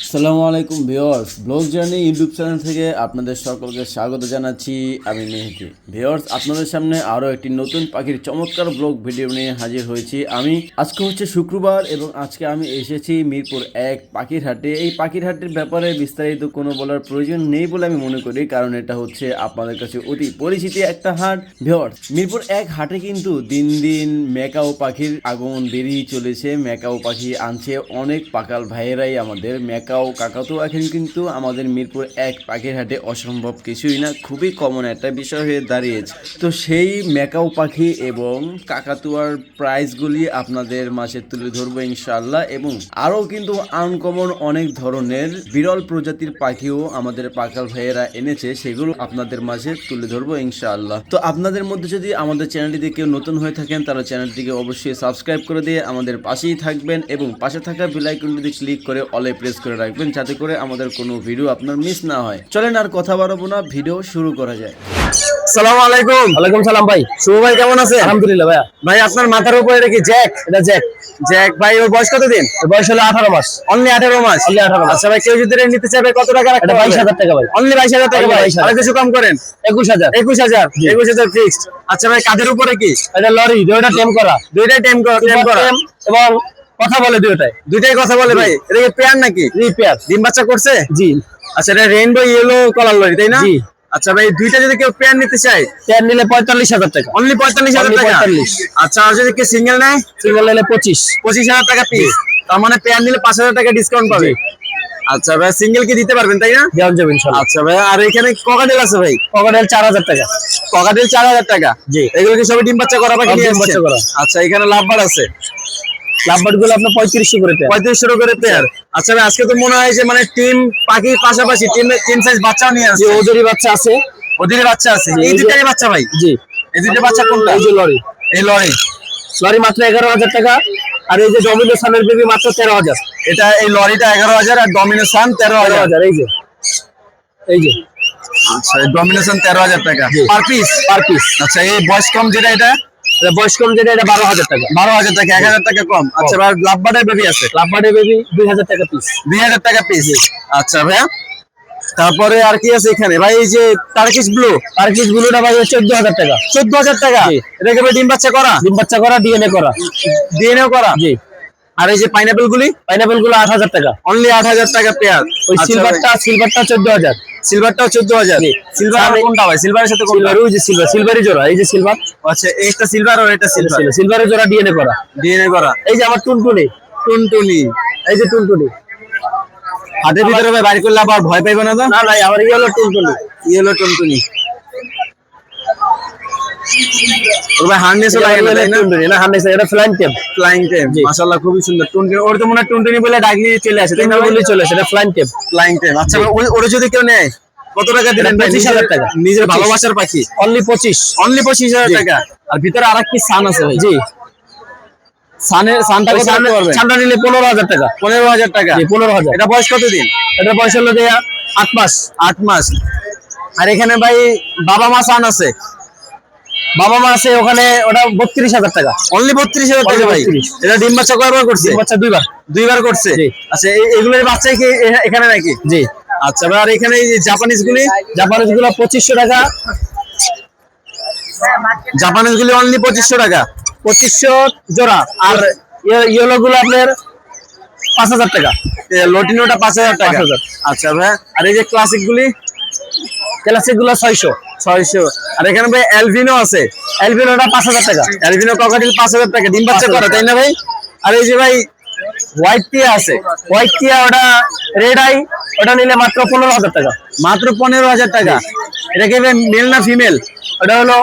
আসসালামু আলাইকুম viewers, blog journey YouTube channel থেকে আপনাদের সকলকে স্বাগত জানাচ্ছি। আমি মেহেদি। ভিউয়ার্স, আপনাদের সামনে আরও একটি নতুন পাখির চমৎকার ব্লগ ভিডিও নিয়ে হাজির হয়েছি। আজকে হচ্ছে শুক্রবার এবং আজকে আমি এসেছি মিরপুর 1 পাখির হাটে। এই পাখির হাটের ব্যাপারে বিস্তারিত কোনো বলার প্রয়োজন নেই বলে আমি মনে করি, কারণ এটা হচ্ছে আপনাদের কাছে অতি পরিচিত একটা হাট। ভিউয়ার্স, মিরপুর 1 হাটে কিন্তু দিন দিন ম্যাকাও পাখির আগমন বেরিয়ে চলেছে। ম্যাকাও পাখি আনছে অনেক পাকাল ভাইয়েরাই। আমাদের ম্যাকাও কাকাতুয়া এখন কিন্তু আমাদের মিরপুর 1 পাখির হাটে অসম্ভব কিছুই না, খুবই কমন একটা বিষয় হয়ে দাঁড়িয়েছে। তো সেই ম্যাকাও পাখি এবং কাকাতুয়ার প্রাইসগুলি আপনাদের মাঝে তুলে ধরবো ইনশাআল্লাহ, এবং আরও কিন্তু আনকমন অনেক ধরনের বিরল প্রজাতির পাখিও আমাদের পাকাল ভাইয়েরা এনেছে, সেগুলো আপনাদের মাঝে তুলে ধরবো ইনশাআল্লাহ। তো আপনাদের মধ্যে যদি আমাদের চ্যানেলটিতে কেউ নতুন হয়ে থাকেন তাহলে চ্যানেলটিকে অবশ্যই সাবস্ক্রাইব করে দিয়ে আমাদের পাশেই থাকবেন এবং পাশে থাকা বেল আইকনটি ক্লিক করে অলে প্রেস করে রাখবেন, যাতে করে আমাদের কোনো ভিডিও আপনার মিস না হয়। চলেন আর কথা বাড়াবো না, ভিডিও শুরু করা যায়। আসসালামু আলাইকুম। ওয়ালাইকুম সালাম ভাই। শুভ ভাই, কেমন আছেন? আলহামদুলিল্লাহ ভাইয়া। ভাই, আপনার মাথার উপরে এটা কি জ্যাক? এটা জ্যাক। জ্যাক ভাই, ওর বয়স কতদিন? বয়স হলো 18 মাস। অনলি 18 মাস। অনলি 18 মাস। আচ্ছা ভাই, কেউ যদি এটা নিতে চাইবে কত টাকা রাখতে এটা পারবে? 22,000 টাকা ভাই। অনলি 22,000 টাকা ভাই। 22,000 আর কিছু কম করেন? 21,000। 21,000 ফিক্সড। আচ্ছা ভাই, কাদের উপরে কি? এটা লরি, দুইটা টেম করা। দুইটাই টেম করা। এবং কথা বলে দুইটাই। দুইটাই কথা বলে ভাই। এটা কি পেয়ার নাকি? রিপেয়ার। ডিম বাচ্চা করছে? জি। আচ্ছা, এটা রেইনবো ইয়েলো কলার লরি, তাই না? জি। আচ্ছা ভাই, দুইটা যদি কেউ পেয়ার নিতে চায় পেয়ার নিলে 45,000 টাকা। অনলি 45,000 টাকা। 45। আচ্ছা, আর যদি কেউ সিঙ্গেল নেয়? সিঙ্গেল নিলে 25। 25,000 টাকা পিস। তার মানে পেয়ার নিলে 5,000 টাকা ডিসকাউন্ট পাবে। আচ্ছা ভাই, সিঙ্গেল কি দিতে পারবেন, তাই না? দেওয়া যাবে ইনশাআল্লাহ। আচ্ছা ভাই, আর এখানে ককাটেল আছে ভাই? পকেটেল 4,000 টাকা। ককাটেল 4,000 টাকা। জি। এগুলো কি সবই ডিম বাচ্চা করা পাখি নিয়ে ডিম বাচ্চা আসছেন? করা। আচ্ছা, এখানে লাভবার আছে লাভবার্ড গুলো আপনার 3500 করে পেয়ার। 3500 করে পেয়ার। আচ্ছা ভাই, আজকে তো মনে হয় যে মানে টিম পাখির পাশাপাশি টিম সাইজ বাচ্চাও নিয়ে যে আসছে। ওদেরই বাচ্চা আছে। ওদের বাচ্চা আছে। জি, এই দুটারই বাচ্চা ভাই? জি। এই দুটো বাচ্চা কোনটা? এই যে লরি। এই লরি। লরি মাত্র 11,000 টাকা। আর এই যে ডমিনো সানের বেবি মাত্র 13,000। এটা এই লরিটা 11,000 আর ডমিনেশন 13,000। 13,000। এই যে আচ্ছা, এই ডমিনেশন 13,000 টাকা পার পিস। Per piece. আচ্ছা, এই বয়স কম যেটা, এটা বয়স কম যেটা, এটা 12,000 টাকা। 12,000 টাকা, 1,000 টাকা কম। আচ্ছা ভাই, লাভবার্ডের বেবি আছে? লাভবার্ডের বেবি 2,000 টাকা পিস। 2,000 টাকা পিস। আচ্ছা ভাইয়া, তারপরে আর কি আছে এখানে ভাই? এই যে টার্কিশ ব্লু। টার্কিশ ব্লুটা ভাই 14,000 টাকা। 14,000 টাকা। জি। এটা কি ভাই ডিম বাচ্চা করা? ডিম বাচ্চা করা, ডিএনএ করা। ডিএনএ করা? জি। আর এই যে পাইনাপেল গুলি? পাইনাপেল গুলো 8,000 টাকা। অনলি 8,000 টাকা পেয়ার। ওই সিলভারটা 14,000। সিলভারটাও 14,000। জি। সিলভার কোনটা ভাই? সিলভারের সাথে কোনটা? সিলভার, ওই যে সিলভারই জোড়া। এই যে সিলভার। আচ্ছা, একটা সিলভার আর এটা সিলভার। সিলভারের জোড়া ডিএনএ করা। ডিএনএ করা। এই যে আমার টুনটুনি। টুনটুনি। এই যে টুনটুনি। হাতের ভিতরে ভাই বাইর করলে আবার ভয় পাইবে না তো? না নাই, আমার হলো টুনটুনি। ইয়েলো টুনটুনি। ওর ভাই হার্নেসও লাগে না, তাই না? টুনটুনি না, হান্নেস, এটা ফ্লাইং টেম। Flying tame. মাশাআল্লাহ, খুবই সুন্দর টুনটুনি। ওর তো মনে হয় টুনটুনি বলে ডাকলি চলে আসে, তাই না? বলে চলে আসে, এটা ফ্লাইং টেম। Flying tame. আচ্ছা ভাই, ওরে যদি কেউ নেয় কত টাকা দিবেন ভাই? 25,000 টাকা। নিজের ভালোবাসার পাখি। অনলি 25। অনলি 25,000 টাকা। আর ভিতরে আরেকটি সান আছে ভাই? জি। সানটা কত রাখতে পারবেন? সানটা নিলে 15,000 টাকা। 15,000 টাকা। জি, 15,000। এটা বয়স কতদিন? এটা বয়স হলো দেয়া 8 মাস। 8 মাস। আর এখানে ভাই বাবা মা সান আছে? বাবা মা আছে ওখানে, ওটা 32,000 টাকা। অনলি 32,000 টাকা ভাই। 32। এটা ডিম বাচ্চা কয়বার করছে? বাচ্চা 2বার। 2বার করছে। জি। আচ্ছা, এগুলোর বাচ্চাই কি এখানে নাকি? জি। আচ্ছা ভাই, আর এখানে এই যে জাপানিজ গুলি? জাপানিজ গুলো 2500 টাকা। জাপানিজ গুলি অনলি 2500 টাকা। 2500 জোড়া। আর ইয়েলো গুলো আপনার 5,000 টাকা। লটিনোটা 5,000 টাকা। 5,000। আচ্ছা ভাই, আর এই যে ক্লাসিক গুলি? ক্লাসিক গুলো 600। 600। আর এখানে ভাই অ্যালভিনো আছে? অ্যালবিনোটা 5,000 টাকা। অ্যালভিনো ককাটেল 5,000 টাকা। ডিম বাচ্চা করে, তাই না ভাই? আর এই যে ভাই হোয়াইট টিয়া আছে? হোয়াইট টিয়া, ওটা রেড আই, ওটা নিলে মাত্র 15,000 টাকা। মাত্র 15,000 টাকা। এটা কি ভাই মেল না ফিমেল? ওটা হলো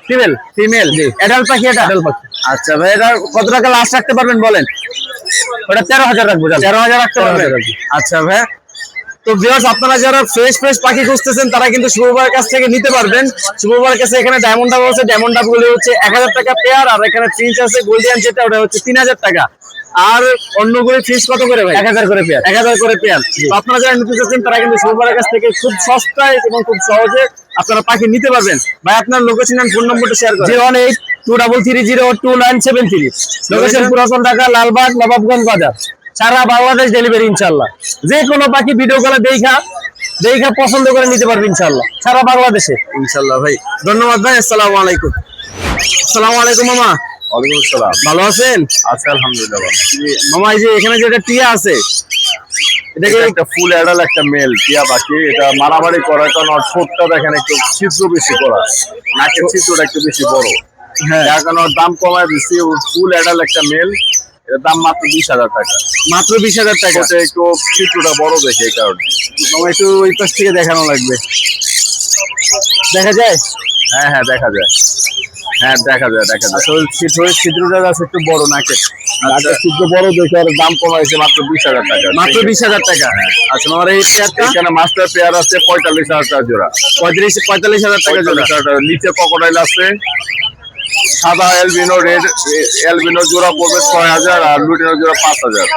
ফিমেল। ফিমেল। জি। অ্যাডাল্ট পাখি এটা? অ্যাডাল্ট পাখি। আচ্ছা ভাই, এটা কত টাকা লাস্ট রাখতে পারবেন বলেন? ওটা 13,000 রাখবো। 13,000 রাখতে পারবেন? 13,000। আচ্ছা ভাই, তো ভিউয়ার্স, আপনারা যারা ফ্রেশ পাখি খুঁজতেছেন তারা কিন্তু শুভবার কাছ থেকে নিতে পারবেন। শুভবার কাছে এখানে ডায়মন্ড ডাব আছে। ডায়মন্ড ডাব গুলি হচ্ছে 1,000 টাকা পেয়ার। আর এখানে ফিঞ্চ আছে গোল্ডিয়ান, যেটা ওটা হচ্ছে 3,000 টাকা। আর অন্যগুলি ফিঞ্চ কত করে ভাই? 1,000 করে পেয়ার। 1,000 করে পেয়ার। তো আপনারা যারা নিতে চাচ্ছেন তারা কিন্তু শুভবার কাছ থেকে খুব সস্তায় এবং খুব সহজে আপনারা পাখি নিতে পারবেন। ভাই, আপনার লোকেশন আর ফোন নম্বরটা শেয়ার করেন। 018-233-02973। লোকেশন পুরাতন ঢাকা, লালবাগ, নবাবগঞ্জ বাজার। সারা বাংলাদেশ ডেলিভারি ইনশাল্লাহ। যে কোনো পাখি ভিডিও কলে দেখা পছন্দ করে নিতে পারবে ইনশাল্লাহ, সারা বাংলাদেশে। ইনশাল্লাহ ভাই, ধন্যবাদ ভাই। আসসালামু আলাইকুম। আসসালামু আলাইকুম মামা। ওয়ালাইকুম আসসালাম। ভালো আছেন? আচ্ছা, আলহামদুলিল্লাহ ভালো। মামা এই যে এখানে যেটা টিয়া আছে, এটাকে একটা ফুল অ্যাডাল একটা মেল টিয়া পাখি, এটা মারামারি করা, কারণ ওর ঠোঁটটা দেখেন একটু ছিদ্র বেশি করা, নাকের ছিদ্রটা একটু বেশি বড়। হ্যাঁ, যার কারণে ওর দাম কমায় দিচ্ছি। ওর ফুল অ্যাডাল একটা মেল, এটার দাম মাত্র 20,000 টাকা। মাত্র 20,000 টাকা। ঠোঁটে একটু ছিদ্রটা বড় দেখে এই কারণে। মামা একটু ওই পাশ থেকে দেখানো লাগবে, দেখা যায়? হ্যাঁ হ্যাঁ, দেখা যায়। হ্যাঁ, দেখা যায়। আসলে ছিদ্রটা আছে একটু বড় নাকের। নাকের ছিদ্র বড় দেখে আর দাম কমাইছে মাত্র 20,000 টাকা। মাত্র 20,000 টাকা। আচ্ছা মামার এই পেয়ারটা এখানে মাস্টার পেয়ার আছে 45,000 টাকা জোড়া। 45,000 টাকা জোড়া। 45,000 টাকা। নিচে ক্রোকোডাইল আছে, সাদা এলবিনো, রেড এলবিনো জোড়া পড়বে 6,000, আর লুটিনো জোড়া 5,000।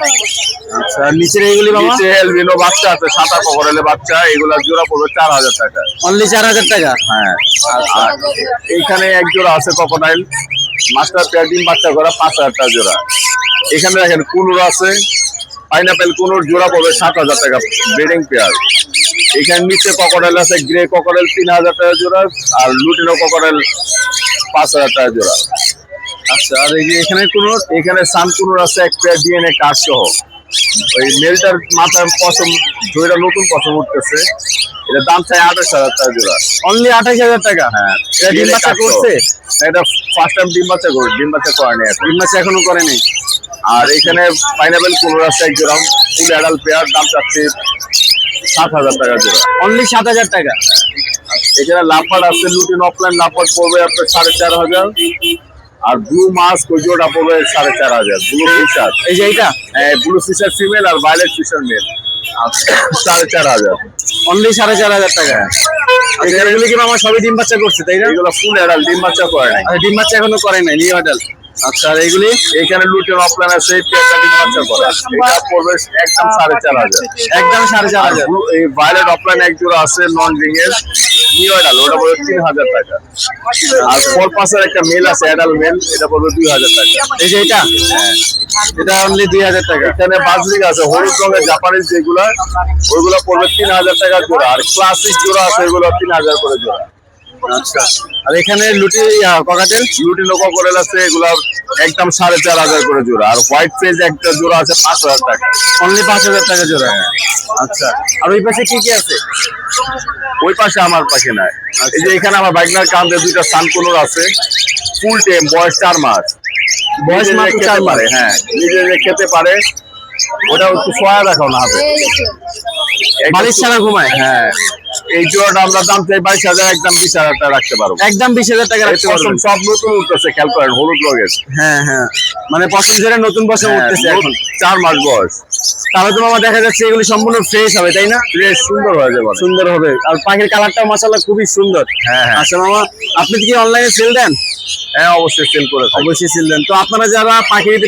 আচ্ছা নিচের এইগুলি মামা নিচে এলবিনো বাচ্চা আছে, সাদা ক্রোকোডাইলের বাচ্চা, এগুলা জোড়া পড়বে 4,000 টাকা। অনলি 4,000 টাকা। হ্যাঁ, আর এইখানে এক জোড়া আছে ক্রোকোডাইল মাস্টার পেয়ার, ডিম বাচ্চা করা, 5,000 টাকা জোড়া। এখানে দেখেন কুনুর আছে, পাইনাপেল কুনুর জোড়া পড়বে 7,000 টাকা, ব্রিডিং পেয়ার। এখানে নিচে ক্রোকোডাইল আছে, গ্রে ক্রোকোডাইল 3,000 টাকা জোড়া, আর লুটিনো ক্রোকোডাইল 5,000 টাকা জোড়া। আচ্ছা আর এই যে এখানে সান কুনুর আছে এক পেয়ার, ডিএনএ কার্ড সহ। ওই মেলটার মাথার পশম দুইটা নতুন পশম উঠতেছে, এটা দাম চাই 28,000 টাকা জোড়া। অনলি 28,000 টাকা। হ্যাঁ, এটা ডিম বাচ্চা করছে? এটা ফার্স্ট টাইম ডিম বাচ্চা করে, ডিম বাচ্চা করেনি এখন। ডিম বাচ্চা এখনো করেনি। আর এখানে পাইনাপেল কুনুর আছে এক জোড়া, ফুল অ্যাডাল্ট পেয়ার, দাম চাচ্ছি 7,000 টাকা জোড়া। অনলি 7,000 টাকা। এখানে লাভবার্ড আছে, লুটিন অফলাইন লাভবার্ড পড়বে আপনার 4,500, আর ব্লু মাস্ক ওই জোড়া পড়বে 4,500। ব্লু ফিশার, এই যে এইটা হ্যাঁ, ব্লু ফিশার ফিমেল আর ভায়োলেট ফিশার মেল, 4,500। অনলি 4,500 টাকা। আচ্ছা এগুলি কি মামা সবই ডিম বাচ্চা করছে তাই না? এগুলো ফুল অ্যাডাল্ট, ডিম বাচ্চা করে নাই। আর ডিম বাচ্চা এখনো করে নাই, নিউ অ্যাডাল্ট। আচ্ছা আর এইগুলি এখানে লুটিন অফলাইন আছে, এই পেয়ারটা ডিম বাচ্চা করে, এটা পড়বে একদম 4,500। একদম 4,500। এই ভায়োলেট অফলাইন এক জোড়া আছে নন রিং এর, নিউ অ্যাডাল্ট, ওটা পড়বে 3,000 টাকা। আর ফোর পাসের একটা মেল আছে, অ্যাডাল্ট মেল, এটা পড়বে 2,000 টাকা। এই যে এটা, এটা অনলি 2,000 টাকা। এখানে বাজরিক আছে হলুদ রঙের জাপানিজ যেগুলা, ওইগুলো পড়বে 3,000 টাকা জোড়া, আর ক্লাসিক জোড়া আছে ওইগুলো 3,000 করে জোড়া। আচ্ছা আর এখানে ককাটেল লুটিনো ক্রোকোডাইল আছে, এগুলা একদম 4,500 করে জোড়া, আর হোয়াইট ফেজ একটা জোড়া আছে 5,000 টাকা। অনলি 5,000 টাকা জোড়া। আচ্ছা আর ওই পাশে কি কি আছে? ওই পাশে আমার পাখি নাই। এই যে এখানে আমার বাইকনার কান্দে দুইটা সানকুনুর আছে, ফুল টেম, বয়স 4 মাস। বয়স নিজে মাত্র খেতে 4 মাস। পারে, হ্যাঁ, নিজে খেতে পারে। ওটা একটু সয়া দেখাও না হাতে, বালিশ ছাড়া ঘুমায়? হ্যাঁ, এই জোড়াটা আমরা দাম চাই 22,000, একদম 20,000 টাকা রাখতে পারবো। একদম 20,000 টাকা রাখতে পশম পারবেন। সব নতুন উঠতেছে, খেয়াল করেন, হলুদ রঙের। হ্যাঁ হ্যাঁ, মানে পছন্দ করে নতুন বছর উঠতেছে এখন। 4 মাস বয়স। তাহলে তো মামা দেখা যাচ্ছে এগুলি সম্পূর্ণ ফ্রেশ হবে তাই না? বেশ সুন্দর হয়ে যাবে। সুন্দর হবে, আর পাখির কালারটাও মাশাআল্লাহ খুবই সুন্দর। হ্যাঁ হ্যাঁ আচ্ছা মামা, আপনি কি অনলাইনে সেল দেন? হ্যাঁ, অবশ্যই সেল করে থাকি। অবশ্যই সেল দেন। তো আপনারা যারা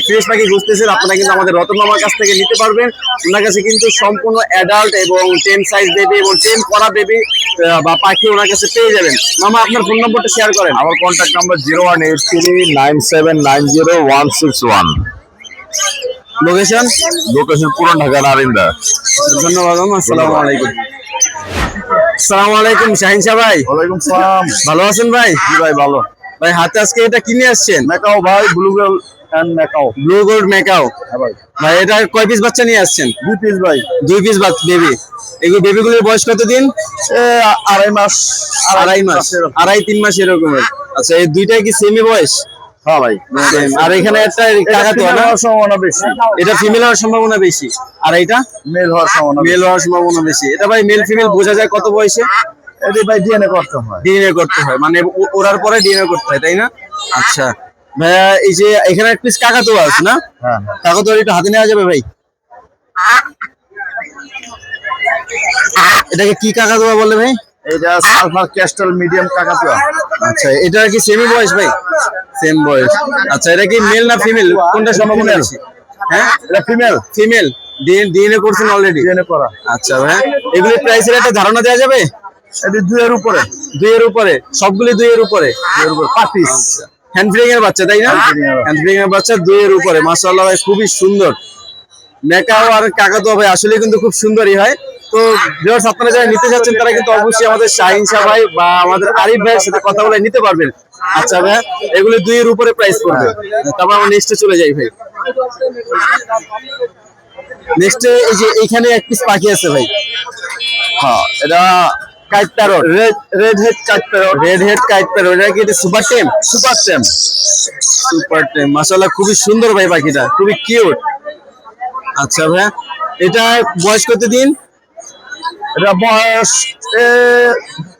ফ্রেশ পাখি খুঁজতেছেন, আপনারা কিন্তু আমাদের রতন মামার কাছ থেকে নিতে পারবেন। ওনার কাছে কিন্তু সম্পূর্ণ অ্যাডাল্ট এবং 10 সাইজ বেবি এবং 10 করা বেবি বা পাখি ওনার কাছে পেয়ে যাবেন। মামা আপনার ফোন নম্বরটা শেয়ার করেন। আমার কন্ট্যাক্ট নাম্বার 01839790161। লোকেশন? লোকেশন পুরান ঢাকা, নারিন্দা। ধন্যবাদ মামা, আসসালামু আলাইকুম। আসসালামু আলাইকুম শাহিন শাহ ভাই, ওয়ালাইকুম সালাম। ভালো আছেন ভাই? জি ভাই, ভালো। ভাই হাতে আজকে এটা কিনে আসছেন? মেকাও ভাই, blue gold and macaw. Blue gold macaw. হ্যাঁ ভাই। ভাই এটা কয় পিস বাচ্চা নিয়ে আসছেন? 2 পিস ভাই। 2 পিস বেবি। এগুলো বেবিগুলোর বয়স কতদিন? 2.5 মাস। 2.5 মাস, 2.5-3 মাস এরকমের। আচ্ছা এই দুইটাই কি সেমি বয়স? হ্যাঁ ভাই। আর এখানে একটা কাকাতুয়া না? সম্ভাবনা বেশি। এটা ফিমেল হওয়ার সম্ভাবনা বেশি, আর এইটা মেল হওয়ার সম্ভাবনা মেল হওয়ার সম্ভাবনা বেশি। এটা ভাই মেল ফিমেল বোঝা যায় কত বয়সে? এটি ভাই ডিএনএ করতে হয়। ডিএনএ করতে হয়, মানে ওড়ার পরে ডিএনএ করতে হয় তাই না? আচ্ছা ভাইয়া, এই যে এখানে এক পিস কাকাতুয়া আছে না? হ্যাঁ। কাকাতুয়া একটু হাতে নেওয়া যাবে ভাই? এটাকে কি কাকাতুয়া বলে ভাই? এটা সালফার ক্যাস্টাল মিডিয়াম কাকাতুয়া। আচ্ছা এটা কি সেমি বয়স ভাই? সেম বয়স। আচ্ছা এটা কি মেল না ফিমেল, কোনটা সম্ভাবনা বেশি? হ্যাঁ এটা ফিমেল। ফিমেল। ডিএনএ করছেন অলরেডি? ডিএনএ করা। আচ্ছা ভাই, এগুলি প্রাইসের একটা ধারণা দেওয়া যাবে? এটি 2 এর উপরে। 2 এর উপরে? সবগুলি 2 এর উপরে? 2 এর উপরে 5 পিস। হ্যান্ড ফ্রিং এর বাচ্চা তাই না? হ্যান্ড ফ্রিং এর বাচ্চা 2 এর উপরে। মাশাআল্লাহ ভাই খুবই সুন্দর, মেকাও আর কাকাতুয়া ভাই আসলে কিন্তু খুব সুন্দরই হয়। তো ভিউয়ার্স আপনারা যারা নিতে যাচ্ছেন তারা কিন্তু অবশ্যই আমাদের শাহিন শাহ ভাই বা আমাদের আরিফ ভাইয়ের সাথে কথা বলে নিতে পারবেন। আচ্ছা ভাই, এগুলো 2 এর উপরে প্রাইস পড়বে। তারপর আমরা নেক্সটে চলে যাই ভাই। নেক্সটে এই যে এইখানে এক পিস পাখি আছে ভাই। হ্যাঁ, এটা kite parrot, red head kite parrot, red head kite parrot. এটা কি সুপার টেম? সুপার টেম, সুপার টেম। মাশাআল্লাহ খুবই সুন্দর ভাই পাখিটা, খুবই কিউট। আচ্ছা ভাই, এটা বয়স কত দিন? এটা বয়স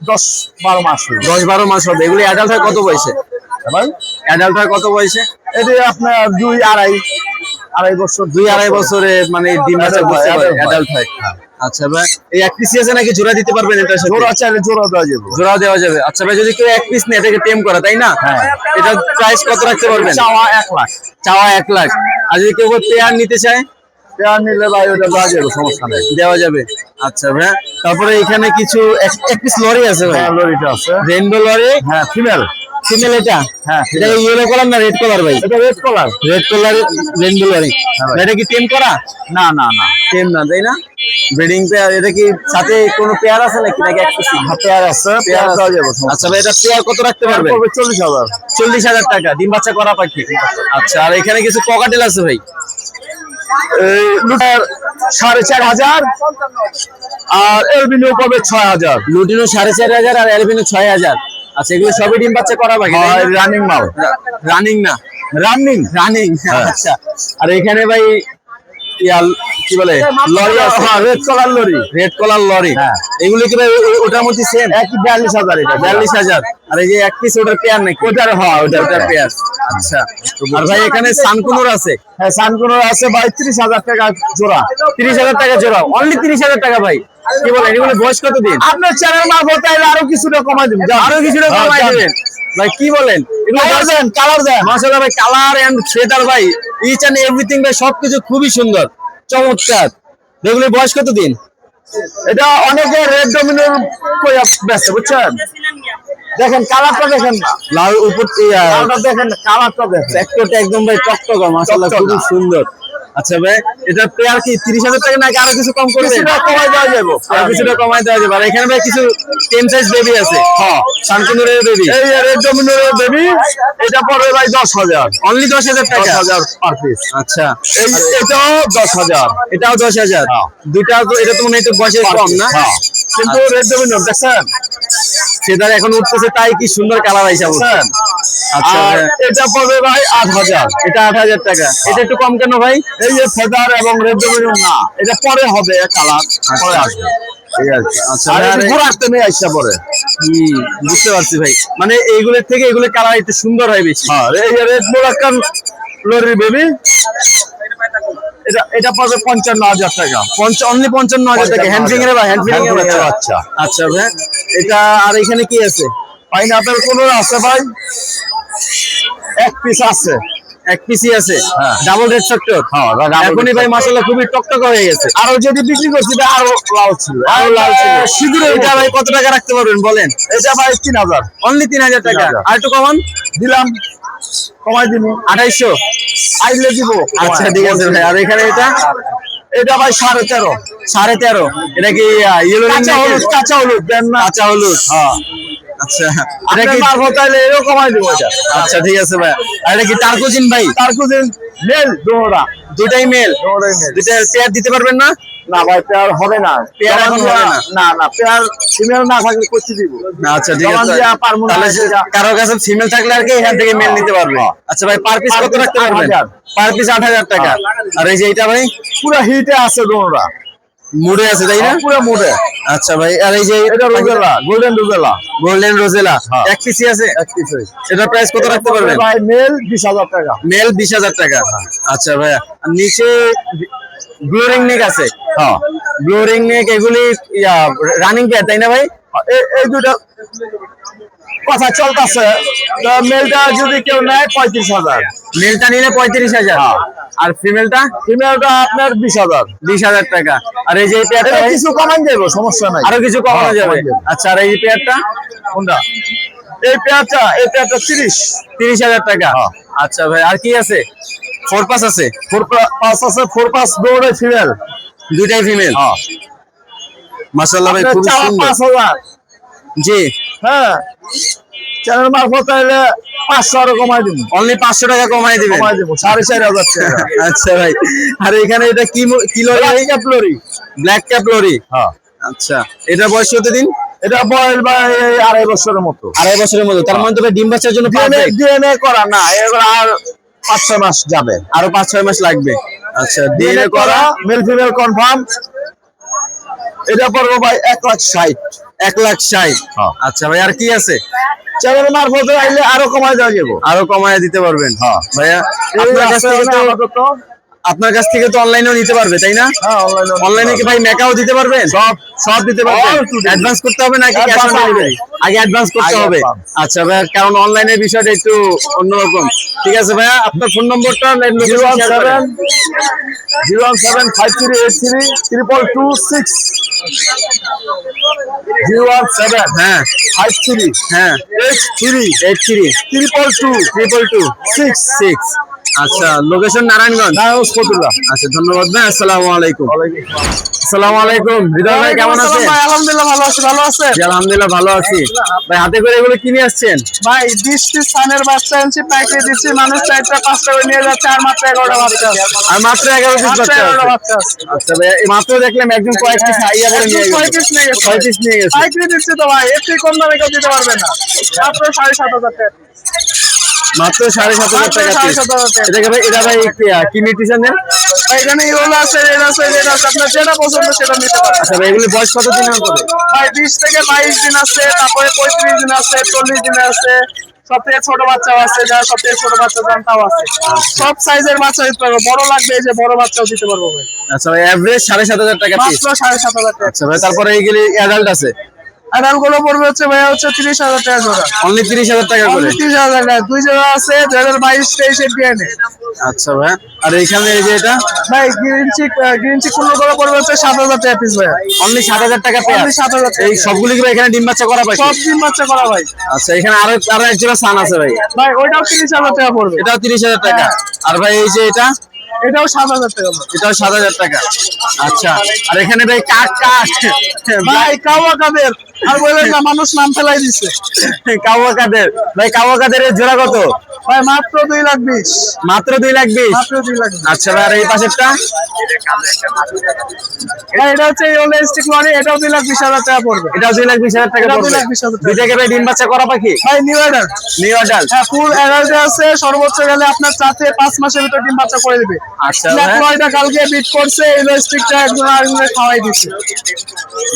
10-12 মাস হবে। 10-12 মাস হবে। এগুলি অ্যাডাল্ট হয় কত বয়সে? অ্যাডাল্ট হয় কত বয়সে? এটি আপনার 2-2.5 বছর, 2-2.5 বছরে মানে ডিম বাচ্চা করতে পারে, অ্যাডাল্ট হয়। আচ্ছা ভাই, এই এক পিস আছে নাকি জোড়া দিতে পারবেন এটার সাথে? জোড়া চাইলে জোড়া দেওয়া যাবে। জোড়া দেওয়া যাবে। আচ্ছা ভাই, যদি কেউ এক পিস নেয় এটাকে টেম করা, তাই না? হ্যাঁ। এটা প্রাইস কত রাখতে পারবেন? চাওয়া 1 লাখ। চাওয়া 1 লাখ। আর যদি কেউ পেয়ার নিতে চায়? পেয়ার নিলে ভাই ওটা দেওয়া যাবে, সমস্যা নেই। দেওয়া যাবে। আচ্ছা ভাই, তারপরে এখানে কিছু এক পিস লরি আছে ভাই। হ্যাঁ, লরিটা আছে। Rainbow lory. হ্যাঁ, ফিমেল। ফিমেল এটা? হ্যাঁ, এটা ইয়েলো কালার না রেড কালার ভাই? এটা red colour. Red colour rainbow lory. হ্যাঁ ভাই। এটা কি টেম করা? না না না, টেম না, তাই না? Breeding pair. এটা কি সাথে কোনো পেয়ার আছে নাকি এক পিস? পেয়ার আছে, পেয়ার দেওয়া যাবে। আচ্ছা ভাই, এটা পেয়ার কত রাখতে পারবেন? 40,000। 40,000 টাকা। ডিম বাচ্চা করা পাখি। আচ্ছা, আর এখানে কিছু ককাটেল আছে ভাই। এই লুটার 4,500 আর এলবিনো পাবে 6,000। লুটিনো 4,500 আর অ্যালবিনো 6,000। আচ্ছা, এগুলো সবই ডিম বাচ্চা করা পাখি? রানিং মাল। রানিং না, রানিং। রানিং। আচ্ছা, আর এখানে ভাই কি বলে লরি আছে? Red colour lory. Red colour lory. হ্যাঁ। এগুলো কি ভাই ওটার মধ্যে সেম? একই 42,000 এটা। 42,000। আর এই যে এক পিস ওটার পেয়ার নাকি? ওটার, হ্যাঁ ওটার পেয়ার। আচ্ছা, আর ভাই এখানে সানকুনোর আছে? হ্যাঁ, সানকুনোর আছে ভাই 30,000 টাকা জোড়া। 30,000 টাকা জোড়া? অনলি 30,000 টাকা ভাই? কি বলেন, এগুলো বয়স কত দিন? আপনার চ্যানেল মারফত আইলে আরো কিছুটা কমাই দিবেন। আরো কিছুটা কমাই হ্যাঁ, দেবেন ভাই? কি বলেন, এগুলো কালার দেন। মাশাআল্লাহ ভাই, কালার এন্ড ফেদার ভাই, ইচ এন্ড এভরিথিং ভাই, সবকিছু খুবই সুন্দর, চমৎকার। এগুলো বয়স কত দিন? এটা অনেকে রেড ডমিনোর কইয়া বেচে, বুঝছেন? দেখেন কালারটা, দেখেন না লাল উপর কালারটা দেখেন, কালারটা দেখেন। সেক্টরটা একদম ভাই টকটকা, মাশাআল্লাহ খুবই সুন্দর। আচ্ছা ভাই, এটা পেয়ার কি 30,000 টাকা নাকি আরো কিছু কম করবে? কিছুটা কমাই দেওয়া যাবে। আরো কিছুটা কমাই দেওয়া যাবে। আর এখানে ভাই কিছু টেম সাইজ বেবি আছে। হ্যাঁ, সানকুনোরের বেবি। এই রেড ডমিনোর বেবি, এটা পড়বে ভাই 10,000। অনলি 10,000 টাকা? 10,000 পার পিস। আচ্ছা, এটাও 10,000। এটাও 10,000। হ্যাঁ। দুইটা তো, এটা তো মনে হয় একটু বয়সের কম না? হ্যাঁ, কিন্তু রেড ডমিনোর দেখছেন, সেটার এখন উঠতেছে, তাই কি সুন্দর কালার আইসা বলছেন। দেখছেন? আচ্ছা আর ভাই, এটা পড়বে ভাই 8,000। এটা 8,000 টাকা। এটা একটু কম কেন ভাই? এই যে ফেদার এবং রেড ডমিনোর না, এটা পরে হবে কালার, পরে আসবে। ঠিক আছে। আচ্ছা আর ভাই, এই পুরো আসতে নেই আসছে পরে। বুঝতে পারছি ভাই, মানে এইগুলোর থেকে এগুলো কালার একটু সুন্দর হয় বেশি। হ্যাঁ, এই যে রেড মোরাক্কান লরির বেবি, এটা পড়বে 55,000 টাকা। অনলি 55,000 টাকা। হ্যান্ডফিং এর ভাই, হ্যান্ডফিং এর বাচ্চা। আচ্ছা, আচ্ছা ভাই, এটা আর এখানে কি আছে? পাইনাপেল কোন আছে ভাই? এক পিস আছে। এক পিসি আছে। হ্যাঁ। Double red sector. হ্যাঁ, double এখনই red ভাই sector। মাশাআল্লাহ খুবই টকটকা হয়ে গেছে। আরো যদি বিক্রি করছি এটা আরো লাল ছিল, আরো লাল ছিল। সিঁদুরের এটা মতো। ভাই কত টাকা রাখতে পারবেন বলেন? এটা ভাই 3,000 অনলি 3,000 টাকা। 3,000 আর একটু কমান? দিলাম, কমাই দিব। 2,800। আইলে দিব। আচ্ছা ঠিক আছে ভাই। আর এখানে এটা এটা ভাই 13.5। 13.5। এটা কি ইয়েলো কাঁচা হলুদ, কাঁচা হলুদ দেন না? কাঁচা হলুদ? হ্যাঁ, আচ্ছা, এটা আপনার কি? মারফত আইলে এরও কমাই দিব এটা। আচ্ছা ঠিক আছে ভাই। আর এটা কি টার্কোজিন ভাই? তার কুদিন মেল দোড়া, দুটাই মেল? দোড়াই মেল। দুইটা পেয়ার দিতে পারবেন না? না ভাই, পেয়ার হবে না। পেয়ার এখন হবে না? না না, পেয়ার ফিমেল না থাকলে করতে দিব। না, আচ্ছা ঠিক জমান আছে। দিয়া পারবো না তাহলে এটা। কারো কাছে ফিমেল থাকলে আর কি এখান থেকে মেল নিতে পারবে। আচ্ছা ভাই, পার পিস Per কত piece রাখতে পারবেন? 8,000 পার পিস 8,000 টাকা। আর এই যে এটা ভাই পুরো হিটে আছে দোড়া, মুড়ে আছে, তাই না? পুরো মোড়ে। আচ্ছা ভাই, আর এই যে এটা rubella, golden rubella. Golden rosella হ্যাঁ। এক পিসি আছে? এক পিস। এটা প্রাইস কত রাখতে পারবেন? ভাই মেল 20,000 টাকা। মেল 20,000 টাকা। আচ্ছা ভাইয়া, আর নিচে ব্লু রিং নেক আছে? হ্যাঁ, ব্লু রিং নেক, এগুলি রানিং পেয়ার, তাই না ভাই? এই দুটো কথা চলতেছে। মেলটা যদি কেউ নেয় 35,000, মেলটা নিলে 35,000। হ্যাঁ। আর ফিমেলটা? ফিমেলটা আপনার 20,000। 20,000 টাকা। আর এই যে পেয়ারটা এটা কিছু কমাই দেবো, সমস্যা নাই। আরো কিছু কমানো হ্যাঁ, যাবে? কমাই দেব। আচ্ছা, আর এই পেয়ারটা? কোনটা? এই পেয়ারটা 30। 30,000 টাকা। হ্যাঁ। আচ্ছা ভাই, আর কি আছে? ফোর পাস আছে, ফোর পাস আছে, ফোর পাস দৌড়ে ফিমেল। দুইটাই ফিমেল। মাশাআল্লাহ ভাই খুব সুন্দর। 5,000। জি হ্যাঁ, চ্যানেল মারফত আইলে 500 আরো কমাই দিব। অনলি 500 টাকা কমাই দিবেন। কমাই দিব 4,500 টাকা। আচ্ছা ভাই, আর এখানে এটা কি কি lory? Black cap lory. Black cap lory. হ্যাঁ, আচ্ছা, এটা বয়স কতদিন? এটা বয়স ভাই 2.5 বছরের মতো। 2.5 বছরের মতো। তার মানে তো ভাই ডিম বাচ্চার জন্য ডিএনএ করা না, এবার আর 5-6 মাস যাবে। আরো 5-6 মাস লাগবে। আচ্ছা, ডিএনএ করা, মেল ফিমেল কনফার্ম। এটা পড়বো ভাই 1,60,000। 1,60,000। হ্যাঁ। আচ্ছা ভাই, আর কি আছে? চ্যানেল মারফত আইলে আরো কমাই দেওয়া যাবে। আরো কমায় দিতে পারবেন? হ্যাঁ ভাইয়া আপনার কাছ থেকে তো আপাতত। আপনার কাছ থেকে তো অনলাইনেও নিতে পারবে তাই না? হ্যাঁ, অনলাইনে কি ভাই মেকাও দিতে পারবেন? সব দিতে পারবেন। All to do। অ্যাডভান্স করতে হবে নাকি ক্যাশ অন Advance ডেলিভারি? আগে অ্যাডভান্স করতে আগে হবে। advance। আচ্ছা ভাই, কারণ অনলাইনের বিষয়টা একটু অন্যরকম। ঠিক আছে ভাইয়া, আপনার ফোন নম্বরটা 01753833226। 017 হ্যাঁ 53 হ্যাঁ 83 83 222 666। আচ্ছা, লোকেশন নারায়ণগঞ্জ। নারায়ণগঞ্জ। আচ্ছা, ধন্যবাদ ভাই। আসসালামু আলাইকুম। আসসালামু আলাইকুম। হৃদয় ভাই কেমন আছেন? আলহামদুলিল্লাহ ভালো আছি। ভালো আছে জি, আলহামদুলিল্লাহ ভালো আছি। ভাই হাতে করে এগুলো কিনে আসছেন? ভাই? 20 পিস সানের বাচ্চা আনছি, প্যাকেট দিচ্ছি। মানুষ 4টা-5টা করে নিয়ে যাচ্ছে, আর মাত্র 11টা বাচ্চা আছে। আর মাত্র 11 পিস মাত্র বাচ্চা 11টা আছে। বাচ্চা আছে। আচ্ছা ভাই, এই মাত্র দেখলাম একজন কয়েক পিস আইয়া করে নিয়ে একদম গেছে। 6 পিস নিয়ে গেছে। 6 পিস নিয়ে গেছে। পাইকারি দিচ্ছি তো ভাই, এর থেকে কম দামে কেউ দিতে পারবে না। মাত্র 7,500 টাকা। মাত্র 7,500 টাকা পিস। 7,500 টাকা। এটা ভাই কি নিউট্রিশন দেন? ভাই এখানে ইওলা আছে, রেড আছে, রেড আছে। আপনার যেটা পছন্দ সেটা নিতে পারেন। আচ্ছা ভাই, এগুলি বয়স কত দিনের করে? ভাই 20 থেকে 22 দিন আছে, তারপরে 35 দিন আছে, 40 দিন আছে। সব থেকে ছোট বাচ্চাও আছে, যারা সব থেকে ছোট বাচ্চা চান তাও আছে। সব সাইজের বাচ্চা দিতে পারবো। বড় লাগবে, এই যে বড় বাচ্চাও দিতে পারবো ভাই। আচ্ছা ভাই, এভারেজ 7,500 টাকা পিস। মাত্র 7,500 টাকা। আচ্ছা ভাই, তারপরে এইগুলি অ্যাডাল্ট আছে? অ্যাডাল্ট গুলো পড়বে হচ্ছে ভাইয়া হচ্ছে 30,000 টাকা জোড়া। অনলি 30,000 টাকা করে। 30,000 টাকা। 2 জোড়া আছে 2022-23 এর ডিএনএ। আচ্ছা ভাই, আর এইখানে এই যে এটা ভাই গ্রিন চিক কুলো গুলো পড়বে হচ্ছে 7,000 টাকা পিস ভাইয়া। অনলি 7,000 টাকা পেয়ার। Only 7,000 টাকা। এই সবগুলি কি ভাই এখানে ডিম বাচ্চা করা পাই? সব ডিম বাচ্চা করা ভাই। আচ্ছা, এখানে আরো এক জোড়া সান আছে ভাই। ভাই ওইটাও 30,000 টাকা পড়বে। এটাও 30,000 টাকা। আর ভাই এই যে এটাও 7,000 টাকা ভাই। এটাও 7,000 টাকা। আচ্ছা, আর এখানে ভাই কাক ভাই কাওয়া কাদের আর বলেন না, মানুষ নাম ফেলাই দিচ্ছে। কাওয়া কাদের ভাই, কাওয়া কাদের এর জোড়া কত? ভাই মাত্র 2,20,000। মাত্র 2,20,000। মাত্র 2,20,000। আচ্ছা ভাই, আর এই পাশেরটা? ভাই এটা হচ্ছে ইওলা স্টিক লরি, এটাও 2,20,000 টাকা পড়বে। এটাও 2,20,000 টাকা এটাও পড়বে। 2,20,000 টাকা। দুইটাকে ভাই ডিম বাচ্চা করা পাখি? ভাই নিউ অ্যাডাল্ট। New adult. হ্যাঁ, ফুল অ্যাডাল্ট আছে। সর্বোচ্চ গেলে আপনার 4 থেকে 5 মাসের ভিতর ডিম বাচ্চা করে দিবে। আচ্ছা ব্ল্যাক ভাই। লরিটা কালকে বিট করছে, ইওলা স্টিকটা একজন আরেকজনের খাওয়াই দিচ্ছে।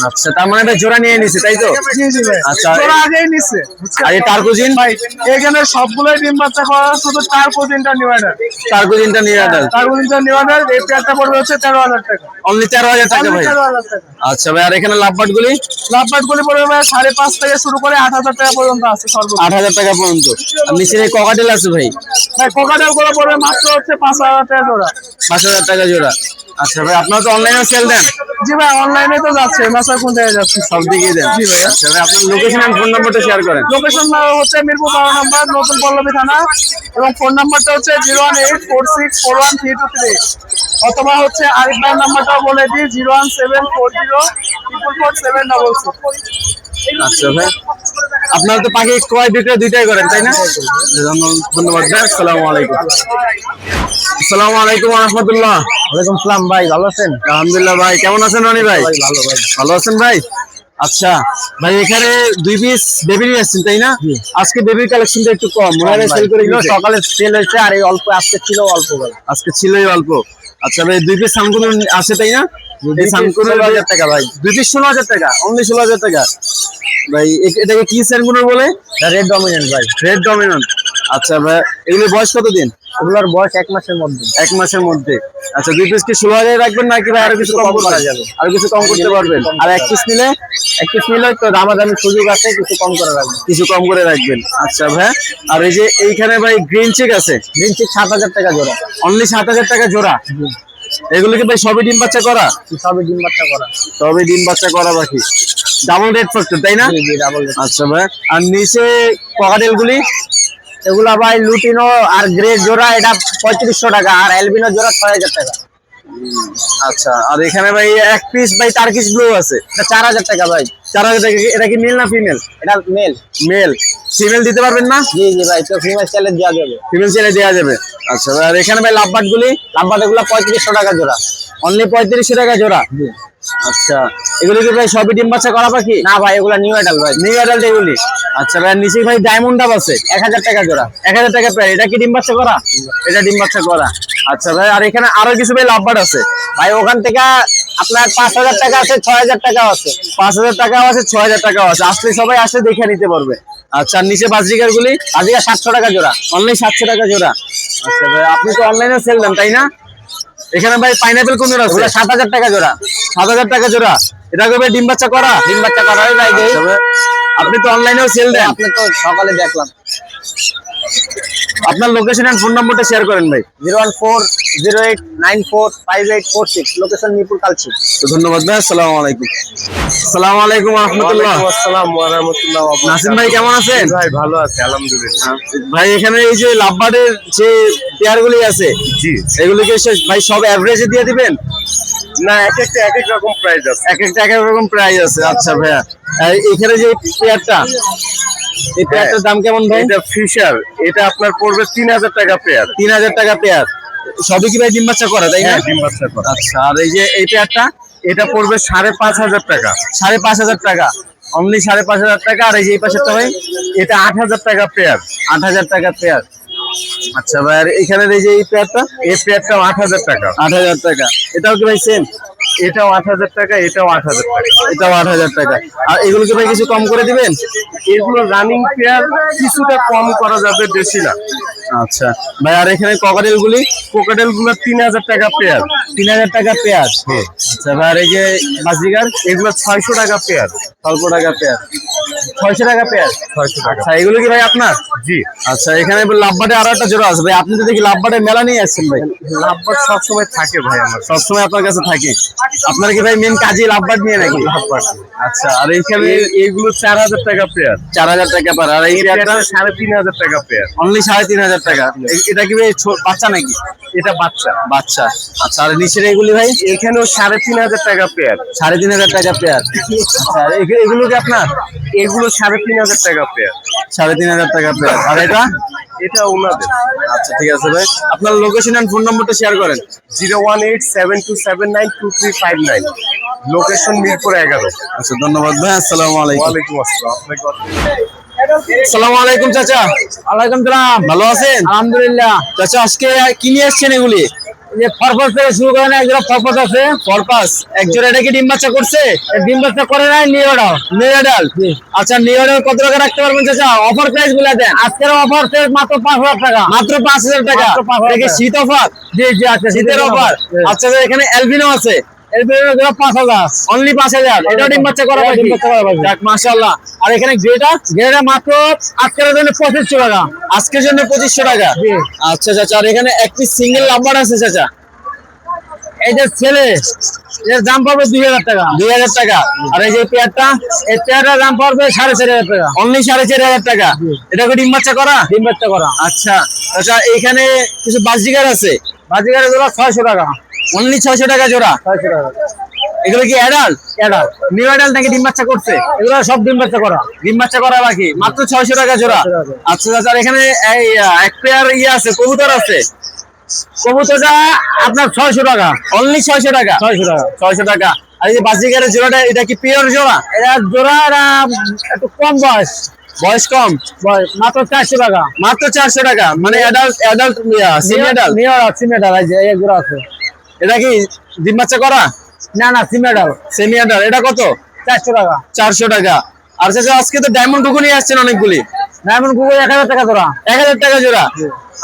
আচ্ছা, তার মানে ভাই জোড়া নিয়ে নিছে তাই তো? জি জি ভাই। আচ্ছা। ওরা আগেই নিচ্ছে। আর এই টার্কুজিন? ভাই এখানে সবগুলোই ডিম বাচ্চা করা, শুধু টার্কুজিনটা নিউ অ্যাডাল্ট। টার্কুজিনটা নিউ অ্যাডাল্ট। টার্কুজিনটা নিউ অ্যাডাল্ট। এই পেয়ারটা পড়বে হচ্ছে 13,000 টাকা। অনলি 13,000 টাকা ভাই। 13,000 টাকা। আচ্ছা ভাই, আর এখানে লাভবার্ড গুলি? লাভবার্ড গুলি পড়বে ভাই 5.5 থেকে শুরু করে 8,000 টাকা পর্যন্ত আছে সর্বোচ্চ। 8,000 টাকা পর্যন্ত। আর নিচে ককাটেল আছে ভাই? ভাই কোকাটেল গুলো পড়বে মাত্র হচ্ছে 5,000 টাকা জোড়া। 5,000 টাকা জোড়া। আচ্ছা ভাই, আপনারা তো অনলাইনে সেল দেন? জি ভাই, অনলাইনে তো যাচ্ছে, মেসেজ কোন জায়গায় যাচ্ছে? সব দিকেই দেন? জি ভাই। আচ্ছা ভাই, আপনার লোকেশন এন্ড ফোন নাম্বারটা শেয়ার করেন। লোকেশন হচ্ছে মিরপুর 12 নম্বর, নতুন পল্লবী থানা। এবং ফোন নাম্বারটা হচ্ছে 01846413238। অথবা হচ্ছে আরেক ভাইয়ের নাম্বারটাও বলে দিই, 01740444766। আচ্ছা ভাই, আপনারা তো পাখি ক্রয় বিক্রয় দুইটাই করেন তাই না? ধন্যবাদ ভাই। আসসালামু আলাইকুম। আসসালামু আলাইকুম ওয়া রাহমাতুল্লাহ। ওয়ালাইকুম আসসালাম ভাই, ভালো আছেন? আলহামদুলিল্লাহ ভাই, কেমন আছেন রনি ভাই? ভালো ভাই। ভালো আছেন ভাই? আচ্ছা ভাই, এখানে 2 পিস বেবি নিয়ে আসছেন তাই না? আজকে বেবির কালেকশনটা একটু কম, মনে হয় সেল করে দিয়েছে। সকালে সেল হয়েছে, আর এই অল্প আজকে ছিল অল্প ভাই। আজকে ছিলই অল্প। আচ্ছা ভাই, 2 পিস সামকুন আছে তাই না? এই সামকুন 16,000 টাকা ভাই। 2 পিস 16,000 টাকা, অনলি 16,000 টাকা ভাই। এটাকে কি সামকুন বলে? রেড ডমিনেন্ট ভাই। Red dominant. আচ্ছা ভাই, এগুলো বয়স কত দিন? এগুলোর বয়স 1 মাসের মধ্যে। 1 মাসের মধ্যে। আচ্ছা, 2 পিস কি 16,000 রাখবেন নাকি ভাই আরো কিছু কম করা যাবে? আরো কিছু কম করতে পারবেন? আর 1 পিস নিলে? 1 পিস নিলে তো দামাদামি সুযোগ আছে, কিছু কম করে রাখবেন। কিছু কম করে রাখবেন। আচ্ছা ভাই, আর এই যে এইখানে ভাই গ্রিন চেক আছে? গ্রিন চিক 7,000 টাকা জোড়া। অনলি 7,000 টাকা জোড়া। এগুলো কি ভাই সবই ডিম বাচ্চা করা? সবই ডিম বাচ্চা করা। সবই ডিম বাচ্চা করা পাখি। ডাবল রেড ফ্যাক্টর তাই না? জি জি, ডাবল। আচ্ছা ভাই, আর নিচে ককাটেল গুলি? এগুলা ভাই লুটিনো আর গ্রে জোড়া এটা 3500 টাকা, আর অ্যালবিনো জোড়া 6000 টাকা। আচ্ছা, আর এখানে ভাই এক পিস ভাই টার্কিশ ব্লু আছে, এটা 4000 টাকা ভাই। 4000 টাকা। এটা কি মেল না ফিমেল? এটা মেল। মেল। ফিমেল দিতে পারবেন না? জি জি ভাই, তো ফিমেল চাইলে দেওয়া যাবে। ফিমেল চাইলে দেওয়া যাবে। আচ্ছা, আর এখানে ভাই লাভবার্ড গুলি, লাভবার্ড এগুলো 3500 টাকা জোড়া। অনলি 3500 টাকা জোড়া। আচ্ছা, এগুলো কি ভাই সবই ডিম বাচ্চা করা পাখি? না ভাই, এগুলো নিউ অ্যাডাল্ট ভাই। নিউ অ্যাডাল্ট এগুলি। আচ্ছা ভাই, নিচে ভাই ডায়মন্ড ডাব আছে 1000 টাকা জোড়া। 1000 টাকা পেয়ার। এটা কি ডিম বাচ্চা করা? এটা ডিম বাচ্চা করা। আচ্ছা ভাই, আর এখানে আরো কিছু ভাই লাভবার্ড আছে ভাই। ওখান থেকে আপনার 5000 টাকা আছে, 6000 টাকাও আছে। 5000 টাকাও আছে, 6000 টাকাও আছে। আসলে সবাই আসে দেখে নিতে পারবে। আচ্ছা, আর নিচে বাজিকার গুলি, বাজিকার 700 টাকা জোড়া। অনলি 700 টাকা জোড়া। আচ্ছা ভাই, আপনি তো অনলাইনে সেল দেন তাই না? এখানে ভাই পাইনাপেল কোন আছে? 7000 টাকা জোড়া। 7000 টাকা জোড়া। এটা কি ভাই ডিম বাচ্চা করা? ডিম বাচ্চা করা হয় ভাই। আপনি তো অনলাইনেও সেল দেন। আপনি তো সকালে দেখলাম। আপনার লোকেশন এন্ড ফোন নাম্বারটা শেয়ার করেন ভাই। 01408945846, লোকেশন মিরপুর কালচি। তো ধন্যবাদ ভাই, আসসালামু আলাইকুম। আসসালামু আলাইকুম ওয়া রাহমাতুল্লাহ। আসসালাম ওয়া রাহমাতুল্লাহ। নাসিম ভাই কেমন আছেন? ভাই ভালো আছে আলহামদুলিল্লাহ। ভাই এখানে এই যে লাভবার্ডের যে পেয়ারগুলি আছে, জি, এগুলিকে ভাই সব এভারেজে দিয়ে দিবেন? না, এক একটা এক এক রকম প্রাইস আছে। এক একটা এক এক রকম প্রাইস আছে। আচ্ছা ভাইয়া, আর এখানে যে পেয়ারটা, এই পেয়ারটার দাম কেমন ভাই? এটা ফিশার, এটা আপনার পড়বে 3000 টাকা পেয়ার। 3000 টাকা পেয়ার। সবই কি ভাই ডিম বাচ্চা করা তাই না? ডিম বাচ্চা করা। আচ্ছা, আর এই যে এই পেয়ারটা, এটা পড়বে 5500 টাকা। 5500 টাকা। অনলি 5500 টাকা। আর এই যে এই পাশেরটা ভাই, এটা 8000 টাকা পেয়ার। 8000 টাকা পেয়ার। আচ্ছা ভাই, আর এখানে এই যে এই পেয়ারটা, এই পেয়ারটাও 8000 টাকা। 8000 টাকা। এটাও কি ভাই সেম? এটাও 8000 টাকা, এটাও 8000 টাকা। এটাও 8000 টাকা। আর এগুলোকে ভাই কিছু কম করে দিবেন? এগুলো রানিং পেয়ার, কিছুটা কম করা যাবে, বেশি না। আচ্ছা ভাই, আর এখানে ককাটেল গুলি, কোকাটেল গুলো 3000 টাকা পেয়ার। 3000 টাকা পেয়ার। আচ্ছা ভাই, আর এই যে বাজিগার, এগুলো 600 টাকা পেয়ার। 600 টাকা পেয়ার। 600 টাকা পেয়ার। 600 টাকা। আচ্ছা, এগুলো কি ভাই আপনার? জি। আচ্ছা, এখানে লাভবার্ডে আরো একটা জোড়া আছে ভাই। আপনি তো দেখি লাভবার্ডে মেলা নিয়ে আসছেন ভাই। লাভবার্ড সবসময় থাকে ভাই আমার। সবসময় আপনার কাছে থাকে। আপনার কি ভাই মেন কাজই লাভবার্ড নিয়ে নাকি? লাভবার্ড। আচ্ছা, আর এইখানে এইগুলো 4000 টাকা পেয়ার। 4000 টাকা পেয়ার। আর এই পেয়ারটা 3500 টাকা পেয়ার। অনলি 3500 টাকা। এটা কি ভাই বাচ্চা নাকি? এটা বাচ্চা। বাচ্চা। আচ্ছা, আর নিচের এগুলি ভাই? এখানেও 3500 টাকা পেয়ার। 3500 টাকা পেয়ার। আচ্ছা, এগুলো কি আপনার? এগুলো 3500 টাকা পেয়ার। 3500 টাকা পেয়ার। আর এটা? এটা ওনাদের। আচ্ছা, ঠিক আছে ভাই, আপনার লোকেশন এন্ড ফোন নম্বরটা শেয়ার করেন। 01872792359, লোকেশন মিরপুর 11। আচ্ছা, ধন্যবাদ ভাই, আসসালামু আলাইকুম। ওয়ালাইকুম আসসালাম। আসসালামু আলাইকুম চাচা। ওয়ালাইকুম সালাম। ভালো আছেন? আলহামদুলিল্লাহ। চাচা, আজকে কি নিয়ে এসেছেন এগুলি? যে ফরপাস থেকে শুরু করেন, এক জোড়া ফরপাস আছে। ফরপাস এক জোড়া। এটা কি ডিম বাচ্চা করছে? ডিম বাচ্চা করে নাই, নিউডাল। নিউডাল। আচ্ছা, নিউডাল কত টাকা রাখতে পারবেন চাচা? অফার প্রাইস গুলা দেন। আজকের অফার প্রাইস মাত্র 5000 টাকা। মাত্র 5000 টাকা। এটা কি শীত অফার? জি জি, আচ্ছা, শীতের অফার। আচ্ছা, এখানে অ্যালবিনো আছে। এলবিনো জোড়া 5000। অনলি 5000। এটা ডিম বাচ্চা করা পাখি। যাক, মাশাআল্লাহ। আর এখানে গ্রেটা মাত্র আজকের জন্য 2500 টাকা। আজকের জন্য 2500 টাকা। আচ্ছা চাচা, আর এখানে এক পিস সিঙ্গেল নাম্বার আছে চাচা। এই যে ছেলে, এর দাম পড়বে 2000 টাকা। 2000 টাকা। আর এই যে পেয়ারটা, এই পেয়ারটার দাম পড়বে 4500 টাকা। অনলি 4500 টাকা। এটা কি ডিম বাচ্চা করা? ডিম বাচ্চা করা। আচ্ছা আচ্ছা, এখানে কিছু বাজিগার আছে। বাজিগারের জোড়া 600 টাকা। অনলি 600 টাকা জোড়া। 600 টাকা। এগুলো কি অ্যাডাল্ট? অ্যাডাল্ট। নিউ অ্যাডাল্ট নাকি ডিম বাচ্চা করছে? এগুলো সব ডিম বাচ্চা করা। ডিম বাচ্চা করা বাকি। মাত্র 600 টাকা জোড়া। আচ্ছা আচ্ছা, এখানে এই এক পেয়ার আছে, কবুতর আছে। কবুতরটা আপনার 600 টাকা। অনলি 600 টাকা। 600 টাকা। 600 টাকা। আর এই যে বাজিগারের জোড়াটা, এটা কি পিওর জোড়া? এটা জোড়া, এটা একটু কম বয়স। বয়স কম। বয়স মাত্র 400 টাকা। মাত্র 400 টাকা। মানে adult semi adult. New semi adult. এই যে এই জোড়া আছে। এটা কি ডিম বাচ্চা করা? না না, সেমি অ্যাডাল্ট। Semi adult. এটা কত? 400 টাকা। 400 টাকা। আর চাচা, আজকে তো ডায়মন্ড কুকু নিয়ে আসছেন অনেকগুলি। ডায়মন্ড কুকু 1000 টাকা জোড়া। 1000 টাকা জোড়া।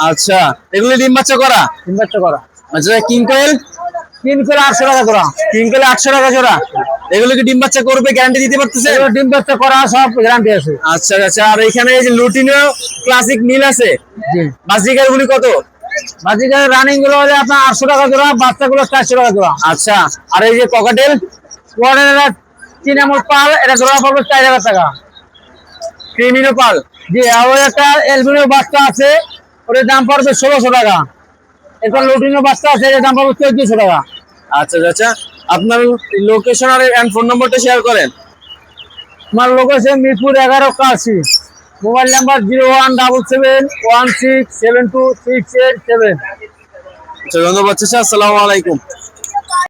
আচ্ছা, এগুলি ডিম বাচ্চা করা? ডিম বাচ্চা করা। আচ্ছা, কিং কোয়েল? কিং কোয়েল 800 টাকা জোড়া। কিং কোয়েল 800 টাকা জোড়া। এগুলো কি ডিম বাচ্চা করবে? গ্যারান্টি দিতে পারতেছে? ডিম বাচ্চা করা সব গ্যারান্টি আছে। আচ্ছা আচ্ছা, আর এখানে এই যে লুটিনো ক্লাসিক মিল আছে। জি। বাজিকার গুলি কত? বাজিকার রানিং গুলো হলে আপনার 800 টাকা জোড়া, বাচ্চাগুলো 400 টাকা জোড়া। আচ্ছা, আর এই যে ককাটেল, কোয়ারের 3 এমন পাল, এটা জোড়া পড়বে 4000 টাকা। ক্রিমিনো পাল। জি, আর ওই একটা এলবিনো বাচ্চা আছে, ওটার দাম পড়বে 1600 টাকা। একটা লুটিনো বাচ্চা আছে, এটার দাম পড়বে 1400 টাকা। আচ্ছা চাচা, আপনার লোকেশন আর ফোন নম্বরটা শেয়ার করেন। আমার লোকেশন মিরপুর 11 মোবাইল নাম্বার 017716726887। আচ্ছা, ধন্যবাদ চাচা, আসসালামু আলাইকুম।